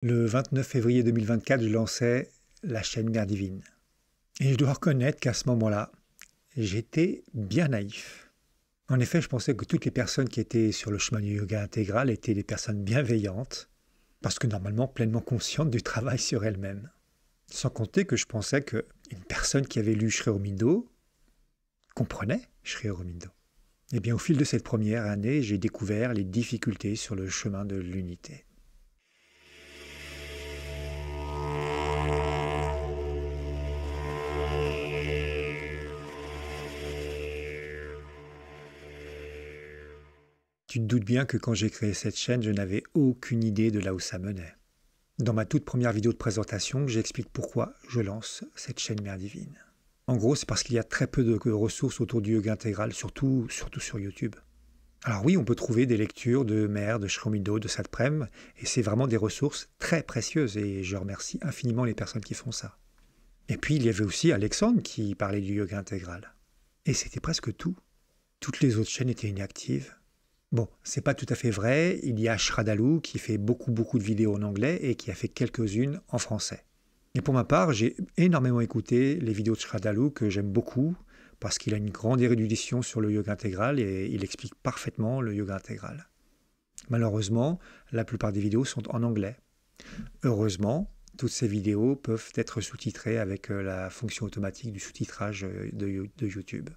Le 29 février 2024, je lançais la chaîne Mère Divine. Et je dois reconnaître qu'à ce moment-là, j'étais bien naïf. En effet, je pensais que toutes les personnes qui étaient sur le chemin du yoga intégral étaient des personnes bienveillantes, parce que normalement pleinement conscientes du travail sur elles-mêmes. Sans compter que je pensais qu'une personne qui avait lu Sri Aurobindo comprenait Sri Aurobindo. Et bien au fil de cette première année, j'ai découvert les difficultés sur le chemin de l'unité. Tu te doutes bien que quand j'ai créé cette chaîne, je n'avais aucune idée de là où ça menait. Dans ma toute première vidéo de présentation, j'explique pourquoi je lance cette chaîne Mère Divine. En gros, c'est parce qu'il y a très peu de ressources autour du yoga intégral, surtout sur YouTube. Alors oui, on peut trouver des lectures de Mère, de Sri Aurobindo, de Satprem, et c'est vraiment des ressources très précieuses, et je remercie infiniment les personnes qui font ça. Et puis il y avait aussi Alexandre qui parlait du yoga intégral. Et c'était presque tout. Toutes les autres chaînes étaient inactives. Bon, c'est pas tout à fait vrai, il y a Shradhalou qui fait beaucoup de vidéos en anglais et qui a fait quelques-unes en français. Et pour ma part, j'ai énormément écouté les vidéos de Shradhalou que j'aime beaucoup parce qu'il a une grande érudition sur le yoga intégral et il explique parfaitement le yoga intégral. Malheureusement, la plupart des vidéos sont en anglais. Heureusement, toutes ces vidéos peuvent être sous-titrées avec la fonction automatique du sous-titrage de YouTube.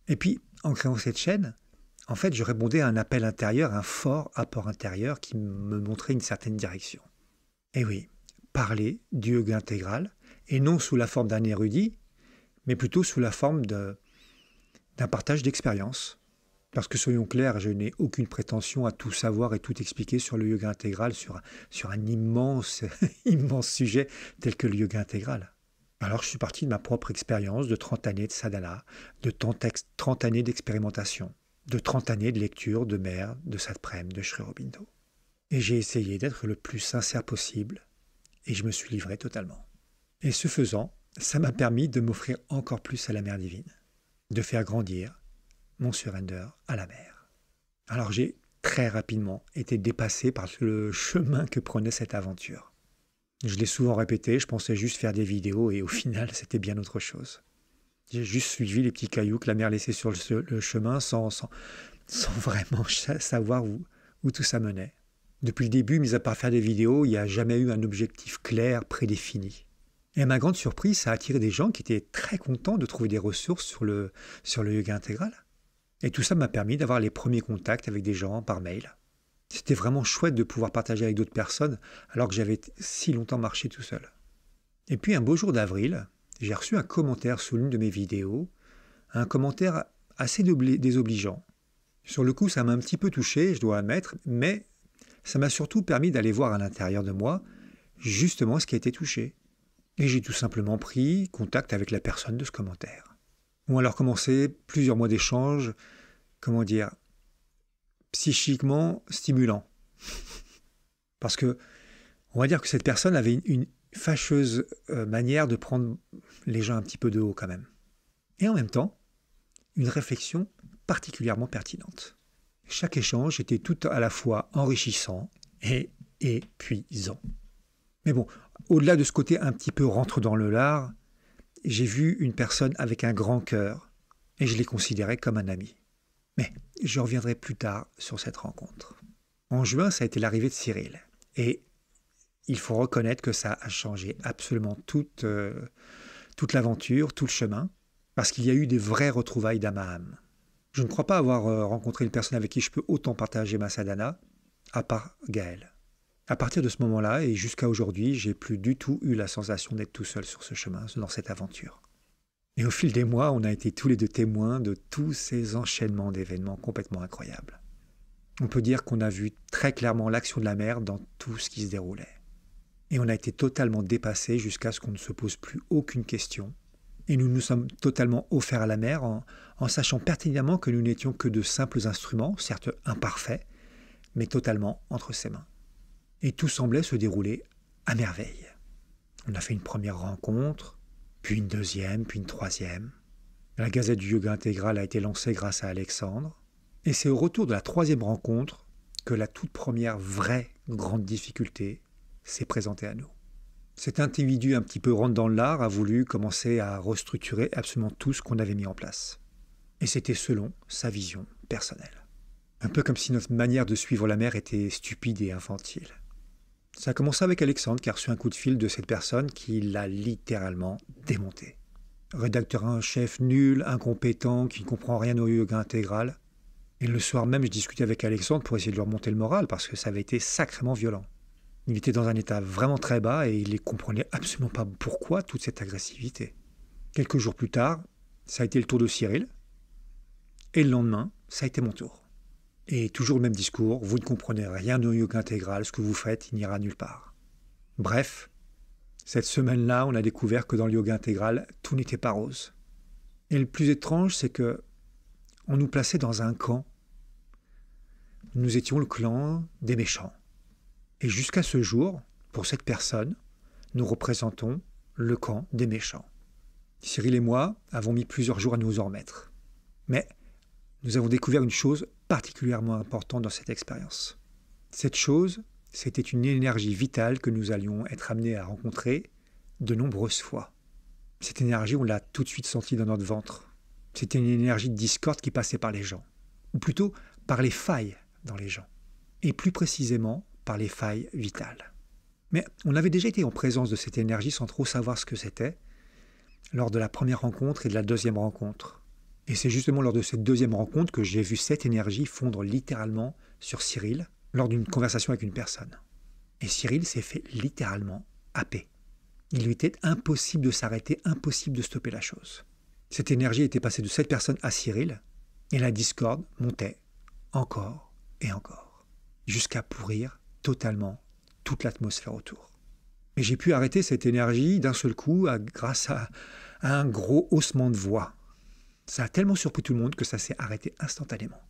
Et puis, en créant cette chaîne, en fait, je répondais à un appel intérieur, un fort apport intérieur qui me montrait une certaine direction. Et oui, parler du yoga intégral, et non sous la forme d'un érudit, mais plutôt sous la forme d'un partage d'expérience. Parce que soyons clairs, je n'ai aucune prétention à tout savoir et tout expliquer sur le yoga intégral, sur un immense, immense sujet tel que le yoga intégral. Alors je suis parti de ma propre expérience de 30 années de sadhana, de 30 années d'expérimentation, de 30 années de lecture de Mère, de Satprem, de Sri Aurobindo. Et j'ai essayé d'être le plus sincère possible, et je me suis livré totalement. Et ce faisant, ça m'a permis de m'offrir encore plus à la Mère Divine, de faire grandir mon surrender à la Mère. Alors j'ai très rapidement été dépassé par le chemin que prenait cette aventure. Je l'ai souvent répété, je pensais juste faire des vidéos, et au final, c'était bien autre chose. J'ai juste suivi les petits cailloux que la Mère laissait sur le chemin sans vraiment savoir où tout ça menait. Depuis le début, mis à part faire des vidéos, il n'y a jamais eu un objectif clair, prédéfini. Et à ma grande surprise, ça a attiré des gens qui étaient très contents de trouver des ressources sur le yoga intégral. Et tout ça m'a permis d'avoir les premiers contacts avec des gens par mail. C'était vraiment chouette de pouvoir partager avec d'autres personnes alors que j'avais si longtemps marché tout seul. Et puis un beau jour d'avril, j'ai reçu un commentaire sous l'une de mes vidéos, un commentaire assez désobligeant. Sur le coup, ça m'a un petit peu touché, je dois admettre, mais ça m'a surtout permis d'aller voir à l'intérieur de moi justement ce qui a été touché. Et j'ai tout simplement pris contact avec la personne de ce commentaire. Ont alors commencé plusieurs mois d'échanges, psychiquement stimulants. Parce que, on va dire que cette personne avait une fâcheuse manière de prendre les gens un petit peu de haut quand même. Et en même temps, une réflexion particulièrement pertinente. Chaque échange était tout à la fois enrichissant et épuisant. Mais bon, au-delà de ce côté un petit peu rentre dans le lard, j'ai vu une personne avec un grand cœur et je l'ai considérée comme un ami. Mais je reviendrai plus tard sur cette rencontre. En juin, ça a été l'arrivée de Cyril. Et il faut reconnaître que ça a changé absolument toute l'aventure, tout le chemin, parce qu'il y a eu des vraies retrouvailles d'âme à âme. Je ne crois pas avoir rencontré une personne avec qui je peux autant partager ma sadhana, à part Gaël. À partir de ce moment-là et jusqu'à aujourd'hui, j'ai plus du tout eu la sensation d'être tout seul sur ce chemin, dans cette aventure. Et au fil des mois, on a été tous les deux témoins de tous ces enchaînements d'événements complètement incroyables. On peut dire qu'on a vu très clairement l'action de la Mère dans tout ce qui se déroulait. Et on a été totalement dépassés jusqu'à ce qu'on ne se pose plus aucune question. Et nous nous sommes totalement offerts à la Mère en sachant pertinemment que nous n'étions que de simples instruments, certes imparfaits, mais totalement entre ses mains. Et tout semblait se dérouler à merveille. On a fait une première rencontre, puis une deuxième, puis une troisième. La Gazette du Yoga Intégral a été lancée grâce à Alexandre. Et c'est au retour de la troisième rencontre que la toute première vraie grande difficulté s'est présenté à nous. Cet individu un petit peu rentre dans l'art a voulu commencer à restructurer absolument tout ce qu'on avait mis en place. Et c'était selon sa vision personnelle. Un peu comme si notre manière de suivre la mer était stupide et infantile. Ça a commencé avec Alexandre qui a reçu un coup de fil de cette personne qui l'a littéralement démonté. Rédacteur en chef nul, incompétent, qui ne comprend rien au yoga intégral. Et le soir même, je discutais avec Alexandre pour essayer de lui remonter le moral parce que ça avait été sacrément violent. Il était dans un état vraiment très bas et il ne comprenait absolument pas pourquoi toute cette agressivité. Quelques jours plus tard, ça a été le tour de Cyril. Et le lendemain, ça a été mon tour. Et toujours le même discours, vous ne comprenez rien au yoga intégral, ce que vous faites, il n'ira nulle part. Bref, cette semaine-là, on a découvert que dans le yoga intégral, tout n'était pas rose. Et le plus étrange, c'est que on nous plaçait dans un camp. Nous étions le clan des méchants. Et jusqu'à ce jour, pour cette personne, nous représentons le camp des méchants. Cyril et moi avons mis plusieurs jours à nous en remettre. Mais nous avons découvert une chose particulièrement importante dans cette expérience. Cette chose, c'était une énergie vitale que nous allions être amenés à rencontrer de nombreuses fois. Cette énergie, on l'a tout de suite sentie dans notre ventre. C'était une énergie de discorde qui passait par les gens, ou plutôt par les failles dans les gens, et plus précisément par les failles vitales. Mais on avait déjà été en présence de cette énergie sans trop savoir ce que c'était, lors de la première rencontre et de la deuxième rencontre. Et c'est justement lors de cette deuxième rencontre que j'ai vu cette énergie fondre littéralement sur Cyril lors d'une conversation avec une personne. Et Cyril s'est fait littéralement happer. Il lui était impossible de s'arrêter, impossible de stopper la chose. Cette énergie était passée de cette personne à Cyril, et la discorde montait encore et encore, jusqu'à pourrir totalement toute l'atmosphère autour. Et j'ai pu arrêter cette énergie d'un seul coup grâce à un gros haussement de voix. Ça a tellement surpris tout le monde que ça s'est arrêté instantanément.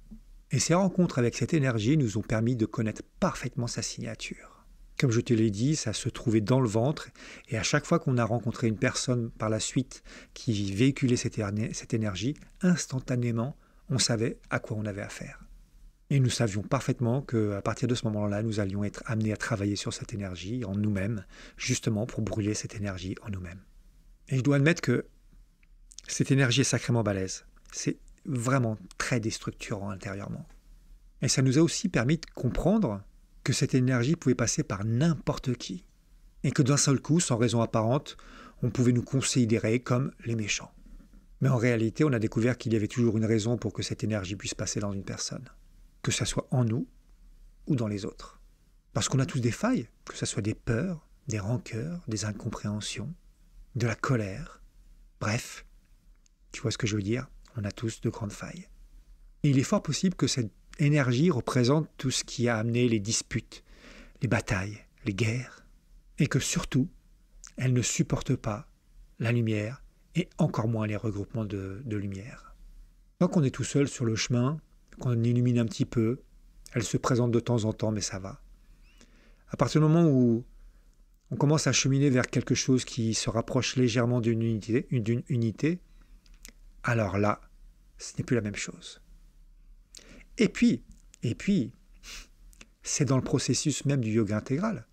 Et ces rencontres avec cette énergie nous ont permis de connaître parfaitement sa signature. Comme je te l'ai dit, ça se trouvait dans le ventre, et à chaque fois qu'on a rencontré une personne par la suite qui véhiculait cette énergie, instantanément, on savait à quoi on avait affaire. Et nous savions parfaitement qu'à partir de ce moment-là, nous allions être amenés à travailler sur cette énergie en nous-mêmes, justement pour brûler cette énergie en nous-mêmes. Et je dois admettre que cette énergie est sacrément balèze. C'est vraiment très déstructurant intérieurement. Et ça nous a aussi permis de comprendre que cette énergie pouvait passer par n'importe qui. Et que d'un seul coup, sans raison apparente, on pouvait nous considérer comme les méchants. Mais en réalité, on a découvert qu'il y avait toujours une raison pour que cette énergie puisse passer dans une personne. Que ça soit en nous ou dans les autres. Parce qu'on a tous des failles, que ce soit des peurs, des rancœurs, des incompréhensions, de la colère. Bref, tu vois ce que je veux dire? On a tous de grandes failles. Et il est fort possible que cette énergie représente tout ce qui a amené les disputes, les batailles, les guerres, et que surtout, elle ne supporte pas la lumière et encore moins les regroupements de lumière. Tant qu'on est tout seul sur le chemin, qu'on illumine un petit peu, elle se présente de temps en temps, mais ça va. À partir du moment où on commence à cheminer vers quelque chose qui se rapproche légèrement d'une unité, alors là, ce n'est plus la même chose. Et puis, c'est dans le processus même du yoga intégral.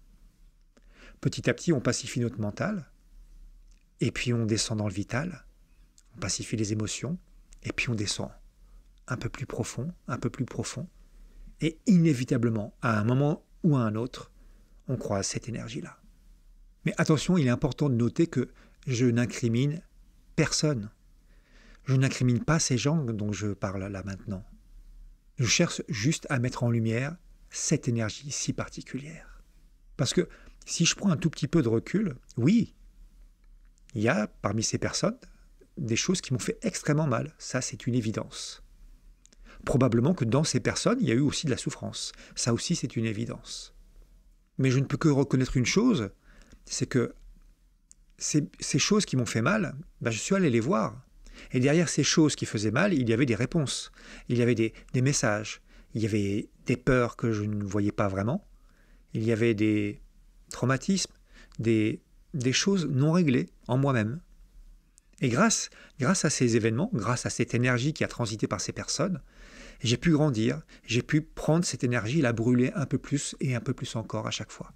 Petit à petit, on pacifie notre mental, et puis on descend dans le vital, on pacifie les émotions, et puis on descend un peu plus profond, et inévitablement, à un moment ou à un autre, on croise cette énergie-là. Mais attention, il est important de noter que je n'incrimine personne. Je n'incrimine pas ces gens dont je parle là maintenant. Je cherche juste à mettre en lumière cette énergie si particulière. Parce que si je prends un tout petit peu de recul, oui, il y a parmi ces personnes des choses qui m'ont fait extrêmement mal. Ça, c'est une évidence. Probablement que dans ces personnes, il y a eu aussi de la souffrance. Ça aussi, c'est une évidence. Mais je ne peux que reconnaître une chose, c'est que ces choses qui m'ont fait mal, je suis allé les voir. Et derrière ces choses qui faisaient mal, il y avait des réponses, il y avait des messages, il y avait des peurs que je ne voyais pas vraiment, il y avait des traumatismes, des choses non réglées en moi-même. Et grâce à ces événements, grâce à cette énergie qui a transité par ces personnes, j'ai pu grandir, j'ai pu prendre cette énergie et la brûler un peu plus et un peu plus encore à chaque fois.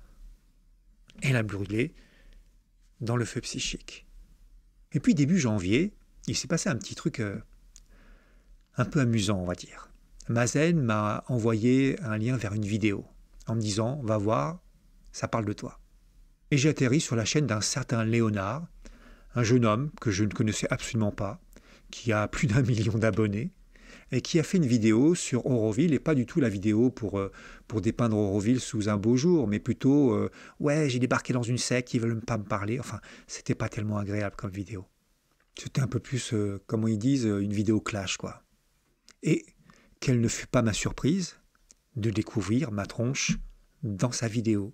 et la brûler dans le feu psychique. Et puis début janvier, il s'est passé un petit truc un peu amusant, on va dire. Mazen m'a envoyé un lien vers une vidéo en me disant « Va voir, ça parle de toi ». Et j'ai atterri sur la chaîne d'un certain Léonard, un jeune homme que je ne connaissais absolument pas, qui a plus d'1 million d'abonnés, et qui a fait une vidéo sur Auroville, et pas du tout la vidéo pour dépeindre Auroville sous un beau jour, mais plutôt ouais, j'ai débarqué dans une secte, ils veulent pas me parler ». Enfin, c'était pas tellement agréable comme vidéo. C'était un peu plus, comment ils disent, une vidéo clash, quoi. Et quelle ne fut pas ma surprise de découvrir ma tronche dans sa vidéo.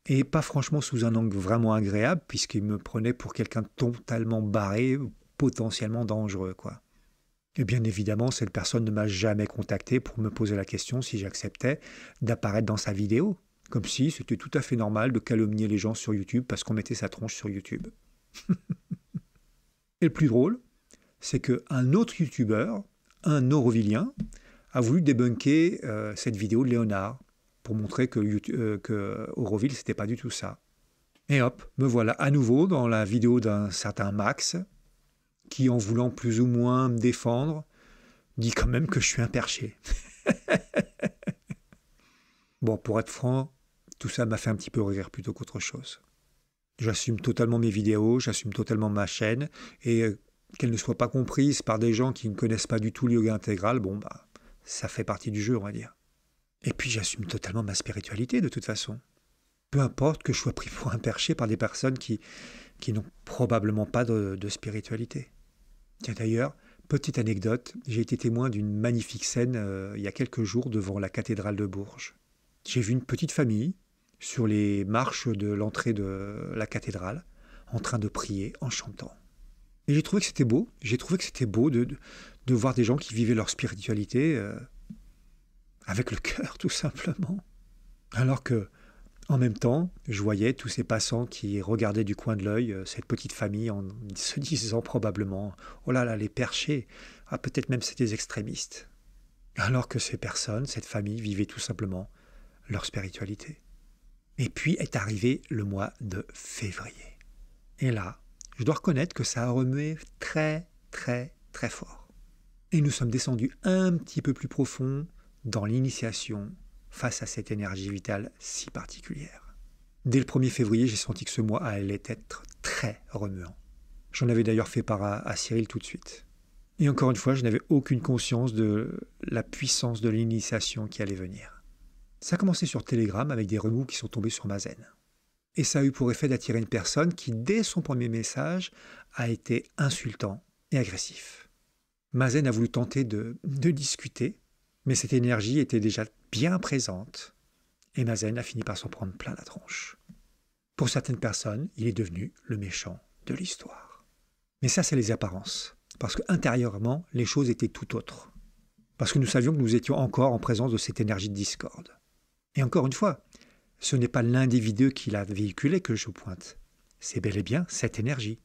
Et pas franchement sous un angle vraiment agréable, puisqu'il me prenait pour quelqu'un de totalement barré, potentiellement dangereux, quoi. Et bien évidemment, cette personne ne m'a jamais contacté pour me poser la question si j'acceptais d'apparaître dans sa vidéo, comme si c'était tout à fait normal de calomnier les gens sur YouTube parce qu'on mettait sa tronche sur YouTube. Et le plus drôle, c'est qu'un autre YouTuber, un Aurovillien, a voulu débunker cette vidéo de Léonard pour montrer que Auroville, c'était pas du tout ça. Et hop, me voilà à nouveau dans la vidéo d'un certain Max, qui, en voulant plus ou moins me défendre, dit quand même que je suis un perché. Bon, pour être franc, tout ça m'a fait un petit peu rire plutôt qu'autre chose. J'assume totalement mes vidéos, j'assume totalement ma chaîne, et qu'elles ne soient pas comprises par des gens qui ne connaissent pas du tout le yoga intégral, bon, bah, ça fait partie du jeu, on va dire. Et puis j'assume totalement ma spiritualité, de toute façon. Peu importe que je sois pris pour un perché par des personnes qui n'ont probablement pas de spiritualité. Tiens, d'ailleurs, petite anecdote, j'ai été témoin d'une magnifique scène il y a quelques jours devant la cathédrale de Bourges. J'ai vu une petite famille sur les marches de l'entrée de la cathédrale en train de prier en chantant. Et j'ai trouvé que c'était beau, de voir des gens qui vivaient leur spiritualité avec le cœur, tout simplement. Alors que, en même temps, je voyais tous ces passants qui regardaient du coin de l'œil cette petite famille en se disant probablement « Oh là là, les perchés, ah, peut-être même c'est des extrémistes ». Alors que ces personnes, cette famille, vivaient tout simplement leur spiritualité. Et puis est arrivé le mois de février. Et là, je dois reconnaître que ça a remué très, très, très fort. Et nous sommes descendus un petit peu plus profond dans l'initiation face à cette énergie vitale si particulière. Dès le 1er février, j'ai senti que ce mois allait être très remuant. J'en avais d'ailleurs fait part à Cyril tout de suite. Et encore une fois, je n'avais aucune conscience de la puissance de l'initiation qui allait venir. Ça a commencé sur Telegram avec des remous qui sont tombés sur Mazen. Et ça a eu pour effet d'attirer une personne qui, dès son premier message, a été insultant et agressif. Mazen a voulu tenter de discuter, mais cette énergie était déjà bien présente, et Mazen a fini par s'en prendre plein la tronche. Pour certaines personnes, il est devenu le méchant de l'histoire. Mais ça, c'est les apparences, parce qu'intérieurement, les choses étaient tout autres. Parce que nous savions que nous étions encore en présence de cette énergie de discorde. Et encore une fois, ce n'est pas l'individu qui l'a véhiculé que je pointe, c'est bel et bien cette énergie.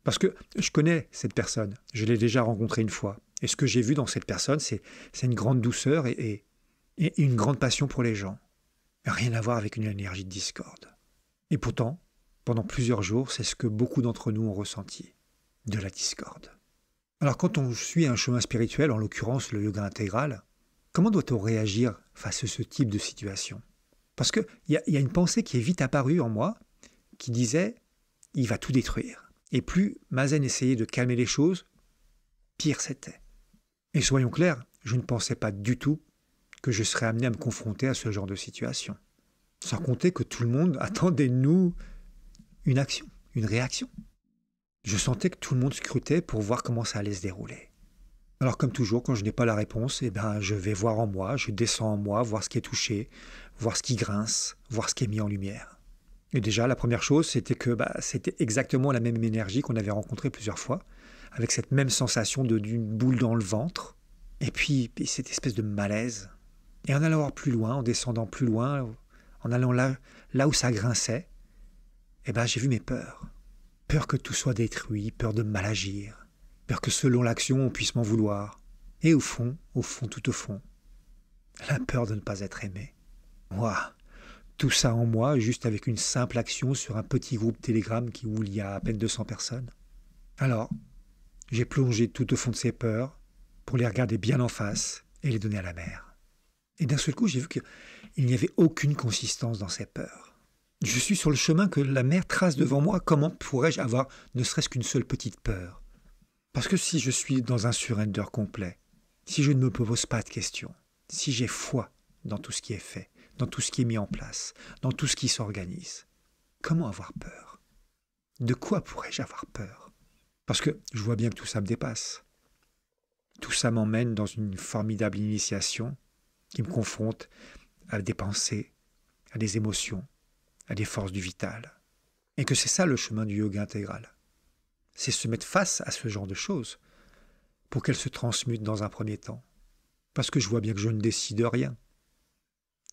Parce que je connais cette personne, je l'ai déjà rencontrée une fois, et ce que j'ai vu dans cette personne, c'est une grande douceur et une grande passion pour les gens. Rien à voir avec une énergie de discorde. Et pourtant, pendant plusieurs jours, c'est ce que beaucoup d'entre nous ont ressenti, de la discorde. Alors quand on suit un chemin spirituel, en l'occurrence le yoga intégral, comment doit-on réagir face à ce type de situation? Parce qu'il y a une pensée qui est vite apparue en moi, qui disait « il va tout détruire ». Et plus Mazen essayait de calmer les choses, pire c'était. Et soyons clairs, je ne pensais pas du tout que je serais amené à me confronter à ce genre de situation. Sans compter que tout le monde attendait de nous une action, une réaction. Je sentais que tout le monde scrutait pour voir comment ça allait se dérouler. Alors comme toujours, quand je n'ai pas la réponse, je vais voir en moi, je descends en moi, voir ce qui est touché, voir ce qui grince, voir ce qui est mis en lumière. Et déjà, la première chose, c'était que c'était exactement la même énergie qu'on avait rencontrée plusieurs fois, avec cette même sensation d'une boule dans le ventre, et puis cette espèce de malaise. Et en allant voir plus loin, en descendant plus loin, en allant là où ça grinçait, j'ai vu mes peurs. Peur que tout soit détruit, peur de mal agir, peur que selon l'action, on puisse m'en vouloir. Et au fond, tout au fond, la peur de ne pas être aimé. Ouah, tout ça en moi, juste avec une simple action sur un petit groupe Telegram où il y a à peine 200 personnes. Alors, j'ai plongé tout au fond de ces peurs pour les regarder bien en face et les donner à la mer. Et d'un seul coup, j'ai vu qu'il n'y avait aucune consistance dans ces peurs. Je suis sur le chemin que la mer trace devant moi. Comment pourrais-je avoir ne serait-ce qu'une seule petite peur? Parce que si je suis dans un surrender complet, si je ne me pose pas de questions, si j'ai foi dans tout ce qui est fait, dans tout ce qui est mis en place, dans tout ce qui s'organise, comment avoir peur? De quoi pourrais-je avoir peur? Parce que je vois bien que tout ça me dépasse. Tout ça m'emmène dans une formidable initiation qui me confronte à des pensées, à des émotions, à des forces du vital. Et que c'est ça le chemin du yoga intégral. C'est se mettre face à ce genre de choses pour qu'elles se transmutent dans un premier temps. Parce que je vois bien que je ne décide rien.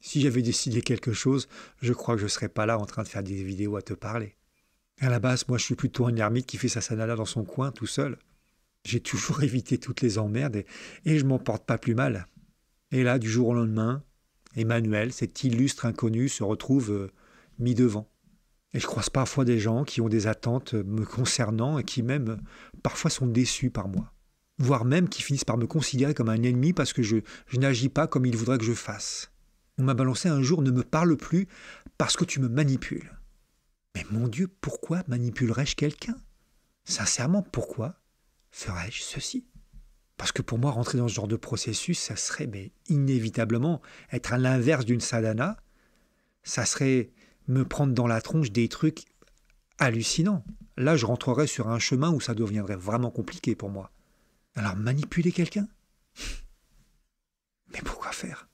Si j'avais décidé quelque chose, je crois que je ne serais pas là en train de faire des vidéos à te parler. À la base, moi je suis plutôt un ermite qui fait sa sanada dans son coin tout seul. J'ai toujours évité toutes les emmerdes et je m'en porte pas plus mal. Et là, du jour au lendemain, Emmanuel, cet illustre inconnu, se retrouve mis devant. Et je croise parfois des gens qui ont des attentes me concernant et qui même parfois sont déçus par moi. Voire même qui finissent par me considérer comme un ennemi parce que je n'agis pas comme ils voudraient que je fasse. On m'a balancé un jour, ne me parle plus parce que tu me manipules. Mais mon Dieu, pourquoi manipulerais-je quelqu'un? Sincèrement, pourquoi ferais-je ceci? Parce que pour moi, rentrer dans ce genre de processus, ça serait inévitablement être à l'inverse d'une sadhana. Ça serait me prendre dans la tronche des trucs hallucinants. Là, je rentrerais sur un chemin où ça deviendrait vraiment compliqué pour moi. Alors, manipuler quelqu'un? Mais pourquoi faire?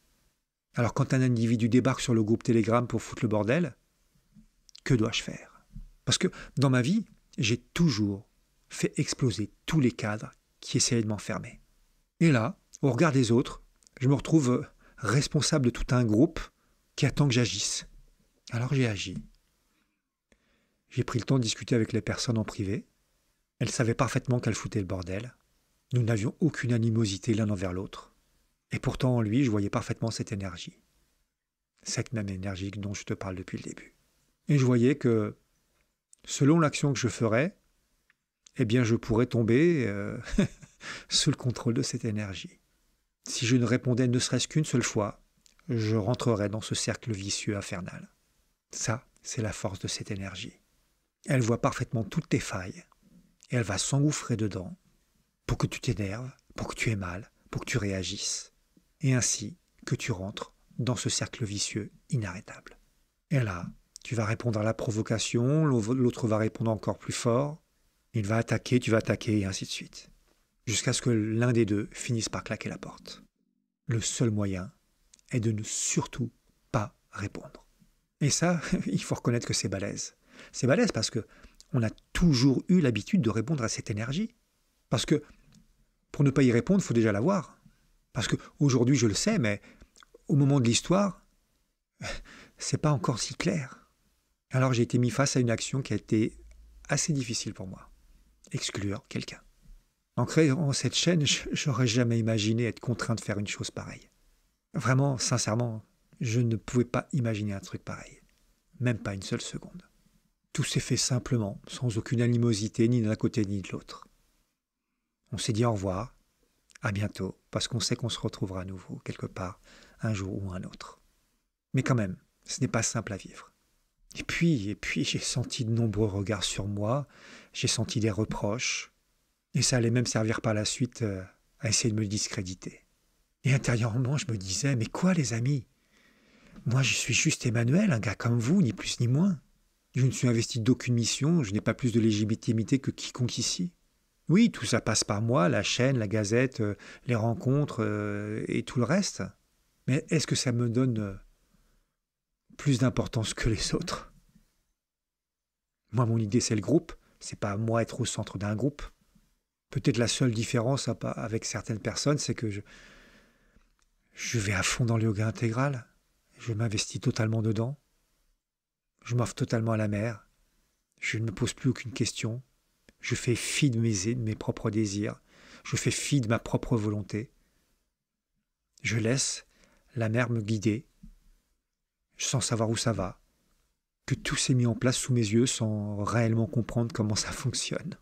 Alors, quand un individu débarque sur le groupe Telegram pour foutre le bordel, que dois-je faire? Parce que dans ma vie, j'ai toujours fait exploser tous les cadres qui essayaient de m'enfermer. Et là, au regard des autres, je me retrouve responsable de tout un groupe qui attend que j'agisse. Alors j'ai agi. J'ai pris le temps de discuter avec les personnes en privé. Elles savaient parfaitement qu'elles foutaient le bordel. Nous n'avions aucune animosité l'un envers l'autre. Et pourtant en lui, je voyais parfaitement cette énergie. Cette même énergie dont je te parle depuis le début. Et je voyais que, selon l'action que je ferais, eh bien je pourrais tomber sous le contrôle de cette énergie. Si je ne répondais ne serait-ce qu'une seule fois, je rentrerais dans ce cercle vicieux infernal. Ça, c'est la force de cette énergie. Elle voit parfaitement toutes tes failles et elle va s'engouffrer dedans pour que tu t'énerves, pour que tu aies mal, pour que tu réagisses et ainsi que tu rentres dans ce cercle vicieux inarrêtable. Et là, tu vas répondre à la provocation, l'autre va répondre encore plus fort, il va attaquer, tu vas attaquer et ainsi de suite. Jusqu'à ce que l'un des deux finisse par claquer la porte. Le seul moyen est de ne surtout pas répondre. Et ça, il faut reconnaître que c'est balèze. C'est balèze parce que on a toujours eu l'habitude de répondre à cette énergie. Parce que pour ne pas y répondre, il faut déjà l'avoir. Parce qu'aujourd'hui, je le sais, mais au moment de l'histoire, c'est pas encore si clair. Alors j'ai été mis face à une action qui a été assez difficile pour moi. Exclure quelqu'un. En créant cette chaîne, j'aurais jamais imaginé être contraint de faire une chose pareille. Vraiment, sincèrement, je ne pouvais pas imaginer un truc pareil. Même pas une seule seconde. Tout s'est fait simplement, sans aucune animosité ni d'un côté ni de l'autre. On s'est dit au revoir, à bientôt, parce qu'on sait qu'on se retrouvera à nouveau, quelque part, un jour ou un autre. Mais quand même, ce n'est pas simple à vivre. Et puis, j'ai senti de nombreux regards sur moi, j'ai senti des reproches, et ça allait même servir par la suite à essayer de me discréditer. Et intérieurement, je me disais, mais quoi les amis? Moi, je suis juste Emmanuel, un gars comme vous, ni plus ni moins. Je ne suis investi d'aucune mission, je n'ai pas plus de légitimité que quiconque ici. Oui, tout ça passe par moi, la chaîne, la gazette, les rencontres et tout le reste. Mais est-ce que ça me donne plus d'importance que les autres? Moi, mon idée, c'est le groupe. C'est pas moi être au centre d'un groupe. Peut-être la seule différence avec certaines personnes, c'est que je vais à fond dans le yoga intégral. Je m'investis totalement dedans. Je m'offre totalement à la mer. Je ne me pose plus aucune question. Je fais fi de mes propres désirs. Je fais fi de ma propre volonté. Je laisse la mer me guider. sans savoir où ça va, que tout s'est mis en place sous mes yeux sans réellement comprendre comment ça fonctionne,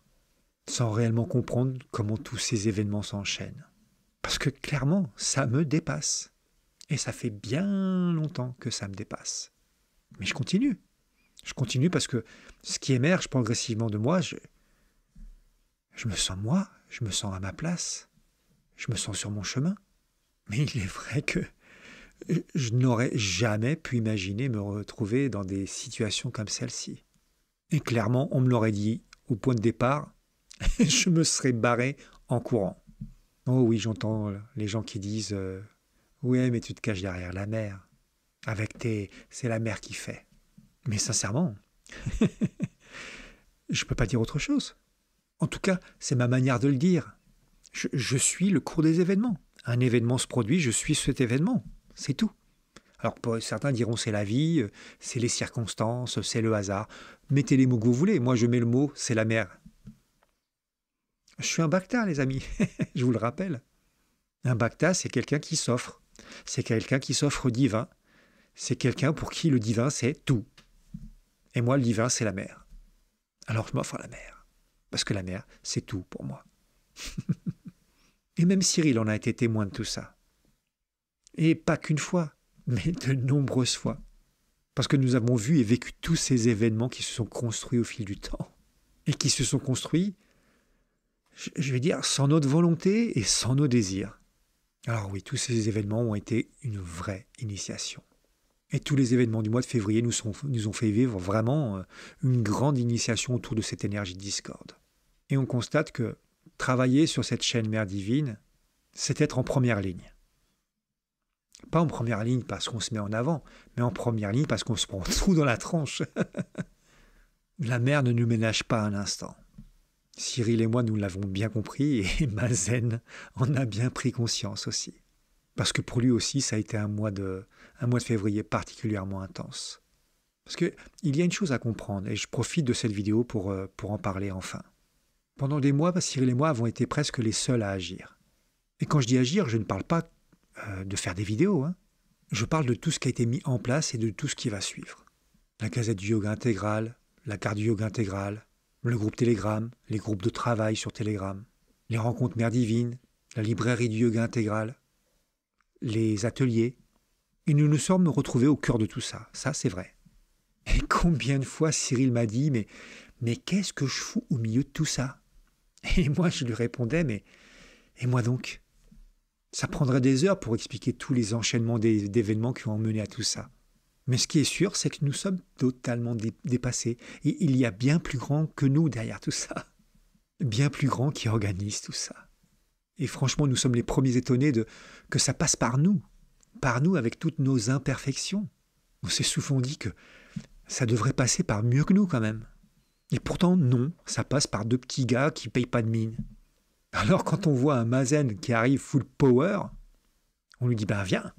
sans réellement comprendre comment tous ces événements s'enchaînent. Parce que clairement, ça me dépasse. Et ça fait bien longtemps que ça me dépasse. Mais je continue. Je continue parce que ce qui émerge progressivement de moi, je me sens à ma place, je me sens sur mon chemin. Mais il est vrai que je n'aurais jamais pu imaginer me retrouver dans des situations comme celle-ci. Et clairement, on me l'aurait dit au point de départ, je me serais barré en courant. Oh oui, j'entends les gens qui disent ouais, mais tu te caches derrière la mer. C'est la mer qui fait. Mais sincèrement, je ne peux pas dire autre chose. En tout cas, c'est ma manière de le dire. Je suis le cours des événements. Un événement se produit, je suis cet événement. C'est tout. Alors certains diront c'est la vie, c'est les circonstances, c'est le hasard. Mettez les mots que vous voulez. Moi, je mets le mot c'est la mer. Je suis un Bhakta, les amis. Je vous le rappelle. Un Bhakta, c'est quelqu'un qui s'offre. C'est quelqu'un qui s'offre au divin. C'est quelqu'un pour qui le divin, c'est tout. Et moi, le divin, c'est la mer. Alors je m'offre à la mer. Parce que la mer, c'est tout pour moi. Et même Cyril en a été témoin de tout ça. Et pas qu'une fois, mais de nombreuses fois. Parce que nous avons vu et vécu tous ces événements qui se sont construits au fil du temps. Et qui se sont construits, je vais dire, sans notre volonté et sans nos désirs. Alors oui, tous ces événements ont été une vraie initiation. Et tous les événements du mois de février nous ont fait vivre vraiment une grande initiation autour de cette énergie de discorde. Et on constate que travailler sur cette chaîne Mère Divine, c'est être en première ligne. Pas en première ligne parce qu'on se met en avant, mais en première ligne parce qu'on se prend tout dans la tranche. La mer ne nous ménage pas un instant. Cyril et moi, nous l'avons bien compris et Mazen en a bien pris conscience aussi. Parce que pour lui aussi, ça a été un mois de février particulièrement intense. Parce qu'il y a une chose à comprendre, et je profite de cette vidéo pour en parler enfin. Pendant des mois, Cyril et moi avons été presque les seuls à agir. Et quand je dis agir, je ne parle pas de faire des vidéos. Hein. Je parle de tout ce qui a été mis en place et de tout ce qui va suivre. La casette du yoga intégral, la carte du yoga intégral, le groupe Telegram, les groupes de travail sur Telegram, les rencontres Mère Divine, la librairie du yoga intégral, les ateliers. Et nous nous sommes retrouvés au cœur de tout ça. Ça, c'est vrai. Et combien de fois Cyril m'a dit « Mais qu'est-ce que je fous au milieu de tout ça ?» Et moi, je lui répondais « Mais et moi donc ?» Ça prendrait des heures pour expliquer tous les enchaînements d'événements qui ont mené à tout ça. Mais ce qui est sûr, c'est que nous sommes totalement dépassés. Et il y a bien plus grand que nous derrière tout ça. Bien plus grand qui organise tout ça. Et franchement, nous sommes les premiers étonnés que ça passe par nous avec toutes nos imperfections. On s'est souvent dit que ça devrait passer par mieux que nous quand même. Et pourtant, non, ça passe par deux petits gars qui ne payent pas de mine. Alors quand on voit un Mazen qui arrive full power, on lui dit « ben viens !»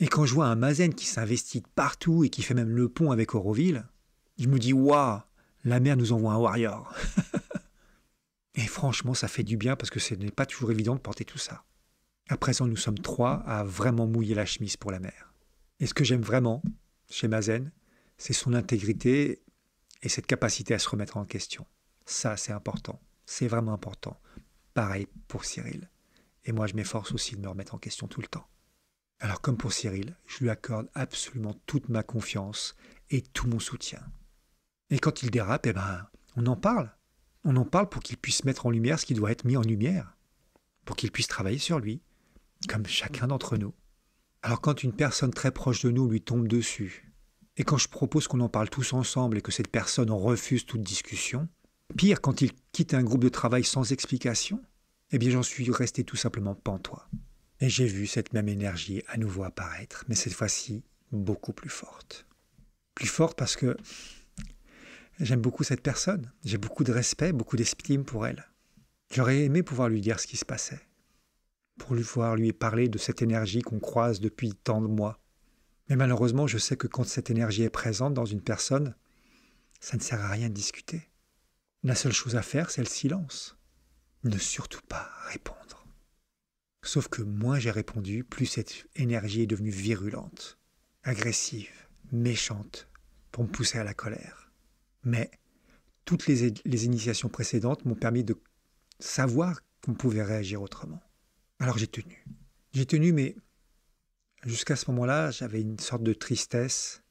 Et quand je vois un Mazen qui s'investit partout et qui fait même le pont avec Auroville, je me dis « waouh, la mer nous envoie un warrior !» Et franchement, ça fait du bien parce que ce n'est pas toujours évident de porter tout ça. À présent, nous sommes 3 à vraiment mouiller la chemise pour la mer. Et ce que j'aime vraiment chez Mazen, c'est son intégrité et cette capacité à se remettre en question. Ça, c'est important. C'est vraiment important. Pareil pour Cyril. Et moi, je m'efforce aussi de me remettre en question tout le temps. Alors, comme pour Cyril, je lui accorde absolument toute ma confiance et tout mon soutien. Et quand il dérape, on en parle. On en parle pour qu'il puisse mettre en lumière ce qui doit être mis en lumière. Pour qu'il puisse travailler sur lui, comme chacun d'entre nous. Alors quand une personne très proche de nous lui tombe dessus, et quand je propose qu'on en parle tous ensemble et que cette personne en refuse toute discussion, pire, quand il quitte un groupe de travail sans explication, eh bien j'en suis resté tout simplement pantois. Et j'ai vu cette même énergie à nouveau apparaître, mais cette fois-ci beaucoup plus forte. Plus forte parce que j'aime beaucoup cette personne, j'ai beaucoup de respect, beaucoup d'estime pour elle. J'aurais aimé pouvoir lui dire ce qui se passait, pour pouvoir lui parler de cette énergie qu'on croise depuis tant de mois. Mais malheureusement, je sais que quand cette énergie est présente dans une personne, ça ne sert à rien de discuter. La seule chose à faire, c'est le silence. Ne surtout pas répondre. Sauf que moins j'ai répondu, plus cette énergie est devenue virulente. agressive, méchante, pour me pousser à la colère. Mais toutes les initiations précédentes m'ont permis de savoir qu'on pouvait réagir autrement. Alors j'ai tenu. J'ai tenu, mais jusqu'à ce moment-là, j'avais une sorte de tristesse.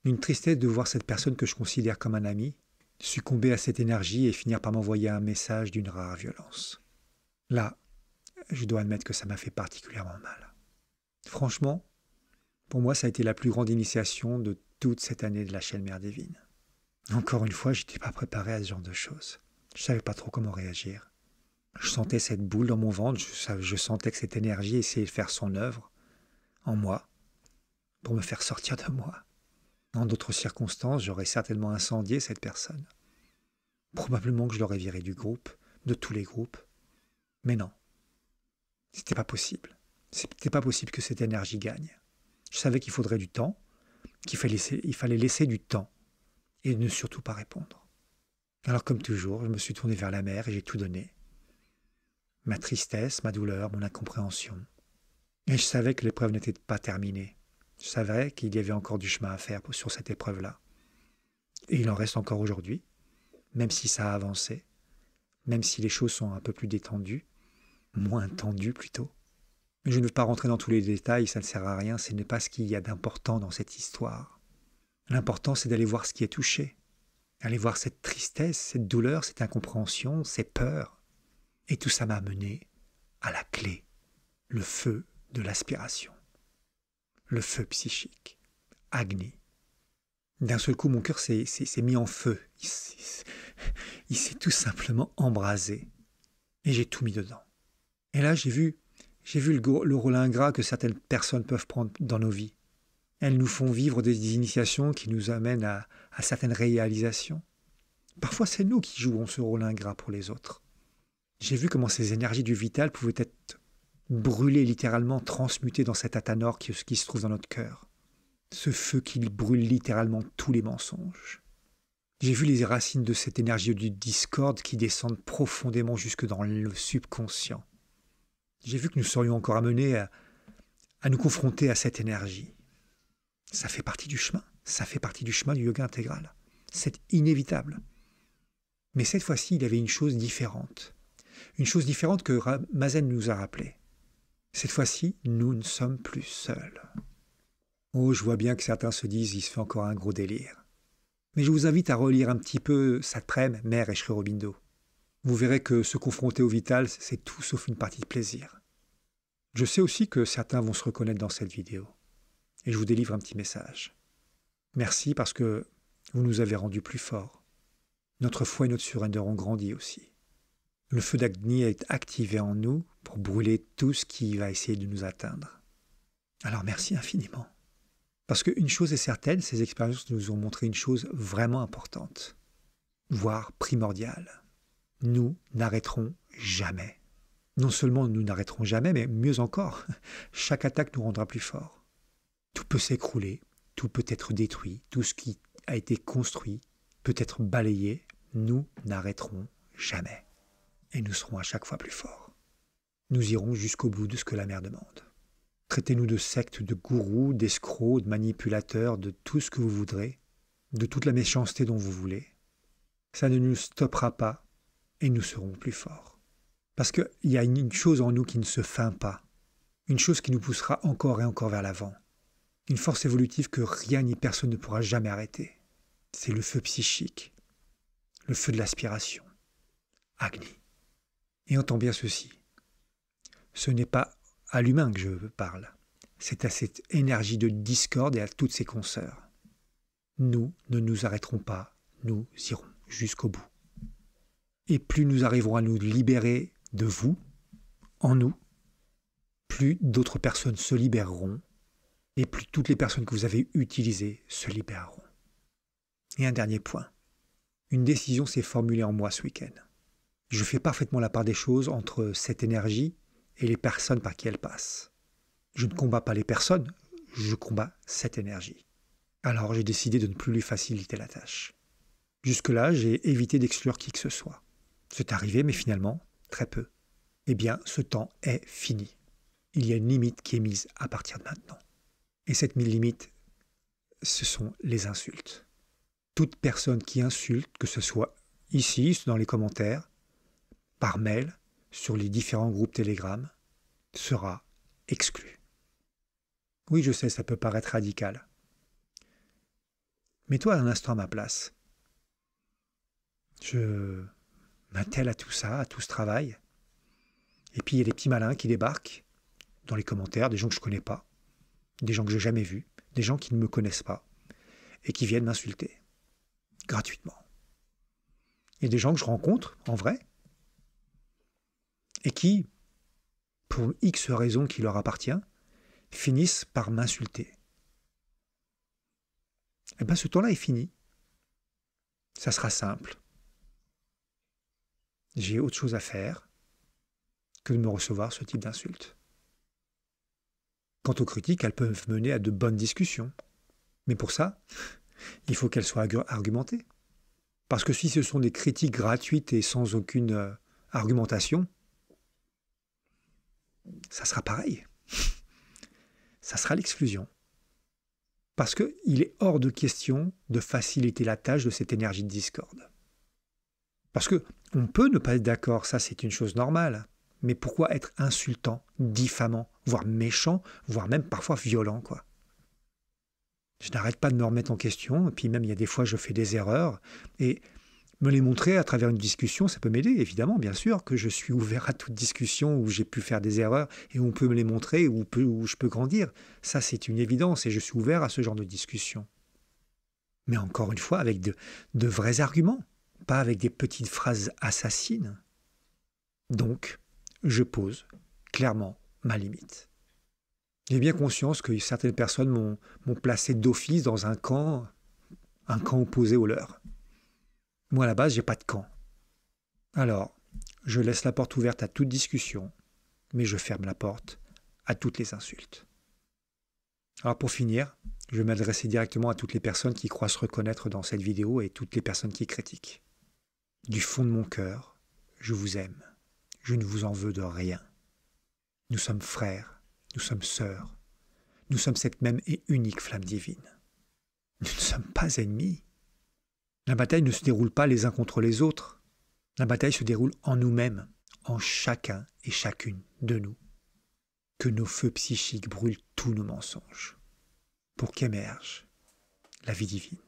Une tristesse de voir cette personne que je considère comme un ami succomber à cette énergie et finir par m'envoyer un message d'une rare violence. Là, je dois admettre que ça m'a fait particulièrement mal. Franchement, pour moi, ça a été la plus grande initiation de toute cette année de la chaîne Mère Divine. Encore une fois, je n'étais pas préparé à ce genre de choses. Je ne savais pas trop comment réagir. Je sentais cette boule dans mon ventre, je sentais que cette énergie essayait de faire son œuvre en moi, pour me faire sortir de moi. Dans d'autres circonstances, j'aurais certainement incendié cette personne. Probablement que je l'aurais viré du groupe, de tous les groupes. Mais non, c'était pas possible. C'était pas possible que cette énergie gagne. Je savais qu'il faudrait du temps, il fallait laisser du temps et ne surtout pas répondre. Alors comme toujours, je me suis tourné vers la mer et j'ai tout donné. Ma tristesse, ma douleur, mon incompréhension. Et je savais que l'épreuve n'était pas terminée. Je savais qu'il y avait encore du chemin à faire sur cette épreuve-là. Et il en reste encore aujourd'hui, même si ça a avancé, même si les choses sont un peu plus détendues, moins tendues plutôt. Mais je ne veux pas rentrer dans tous les détails, ça ne sert à rien, ce n'est pas ce qu'il y a d'important dans cette histoire. L'important, c'est d'aller voir ce qui est touché, aller voir cette tristesse, cette douleur, cette incompréhension, ces peurs. Et tout ça m'a mené à la clé, le feu de l'aspiration. Le feu psychique, Agni. D'un seul coup, mon cœur s'est mis en feu. Il s'est tout simplement embrasé. Et j'ai tout mis dedans. Et là, j'ai vu le rôle ingrat que certaines personnes peuvent prendre dans nos vies. Elles nous font vivre des initiations qui nous amènent à certaines réalisations. Parfois, c'est nous qui jouons ce rôle ingrat pour les autres. J'ai vu comment ces énergies du vital pouvaient être brûlées littéralement, transmutées dans cet athanor qui se trouve dans notre cœur. Ce feu qui brûle littéralement tous les mensonges. J'ai vu les racines de cette énergie du discorde qui descendent profondément jusque dans le subconscient. J'ai vu que nous serions encore amenés à nous confronter à cette énergie. Ça fait partie du chemin. Ça fait partie du chemin du yoga intégral. C'est inévitable. Mais cette fois-ci, il y avait une chose différente. Une chose différente que Mazen nous a rappelée. Cette fois-ci, nous ne sommes plus seuls. Oh, je vois bien que certains se disent, il se fait encore un gros délire. Mais je vous invite à relire un petit peu Satprem, Mère et Sri Aurobindo. Vous verrez que se confronter au vital, c'est tout sauf une partie de plaisir. Je sais aussi que certains vont se reconnaître dans cette vidéo. Et je vous délivre un petit message. Merci parce que vous nous avez rendus plus forts. Notre foi et notre surrender ont grandi aussi. Le feu d'Agni est activé en nous pour brûler tout ce qui va essayer de nous atteindre. Alors merci infiniment. Parce qu'une chose est certaine, ces expériences nous ont montré une chose vraiment importante, voire primordiale. Nous n'arrêterons jamais. Non seulement nous n'arrêterons jamais, mais mieux encore, chaque attaque nous rendra plus forts. Tout peut s'écrouler, tout peut être détruit, tout ce qui a été construit peut être balayé, nous n'arrêterons jamais. Et nous serons à chaque fois plus forts. Nous irons jusqu'au bout de ce que la mère demande. Traitez-nous de sectes, de gourous, d'escrocs, de manipulateurs, de tout ce que vous voudrez, de toute la méchanceté dont vous voulez. Ça ne nous stoppera pas et nous serons plus forts. Parce qu'il y a une chose en nous qui ne se feint pas, une chose qui nous poussera encore et encore vers l'avant, une force évolutive que rien ni personne ne pourra jamais arrêter. C'est le feu psychique, le feu de l'aspiration, Agni. Et entends bien ceci, ce n'est pas à l'humain que je parle, c'est à cette énergie de discorde et à toutes ses consoeurs. Nous ne nous arrêterons pas, nous irons jusqu'au bout. Et plus nous arriverons à nous libérer de vous, en nous, plus d'autres personnes se libéreront, et plus toutes les personnes que vous avez utilisées se libéreront. Et un dernier point, une décision s'est formulée en moi ce week-end. Je fais parfaitement la part des choses entre cette énergie et les personnes par qui elle passe. Je ne combats pas les personnes, je combats cette énergie. Alors j'ai décidé de ne plus lui faciliter la tâche. Jusque-là, j'ai évité d'exclure qui que ce soit. C'est arrivé, mais finalement, très peu. Eh bien, ce temps est fini. Il y a une limite qui est mise à partir de maintenant. Et cette limite, ce sont les insultes. Toute personne qui insulte, que ce soit ici, dans les commentaires, par mail, sur les différents groupes Telegram, sera exclue. Oui, je sais, ça peut paraître radical. Mets-toi un instant à ma place. Je m'attelle à tout ça, à tout ce travail. Et puis il y a des petits malins qui débarquent dans les commentaires, des gens que je ne connais pas, des gens que je n'ai jamais vus, des gens qui ne me connaissent pas, et qui viennent m'insulter, gratuitement. Il y a des gens que je rencontre, en vrai, et qui, pour X raisons qui leur appartient, finissent par m'insulter. Eh bien, ce temps-là est fini. Ça sera simple. J'ai autre chose à faire que de me recevoir ce type d'insultes. Quant aux critiques, elles peuvent mener à de bonnes discussions. Mais pour ça, il faut qu'elles soient argumentées. Parce que si ce sont des critiques gratuites et sans aucune argumentation, ça sera pareil. Ça sera l'exclusion. Parce qu'il est hors de question de faciliter la tâche de cette énergie de discorde. Parce qu'on peut ne pas être d'accord, ça c'est une chose normale. Mais pourquoi être insultant, diffamant, voire méchant, voire même parfois violent, quoi? Je n'arrête pas de me remettre en question, et puis même il y a des fois je fais des erreurs, et me les montrer à travers une discussion, ça peut m'aider, évidemment, bien sûr, que je suis ouvert à toute discussion où j'ai pu faire des erreurs, et où on peut me les montrer, où je peux grandir. Ça c'est une évidence, et je suis ouvert à ce genre de discussion. Mais encore une fois, avec de vrais arguments, pas avec des petites phrases assassines. Donc, je pose clairement ma limite. J'ai bien conscience que certaines personnes m'ont placé d'office dans un camp opposé au leur. Moi, à la base, j'ai pas de camp. Alors, je laisse la porte ouverte à toute discussion, mais je ferme la porte à toutes les insultes. Alors pour finir, je vais m'adresser directement à toutes les personnes qui croient se reconnaître dans cette vidéo et toutes les personnes qui critiquent. Du fond de mon cœur, je vous aime. Je ne vous en veux de rien. Nous sommes frères, nous sommes sœurs. Nous sommes cette même et unique flamme divine. Nous ne sommes pas ennemis. La bataille ne se déroule pas les uns contre les autres. La bataille se déroule en nous-mêmes, en chacun et chacune de nous. Que nos feux psychiques brûlent tous nos mensonges, pour qu'émerge la vie divine.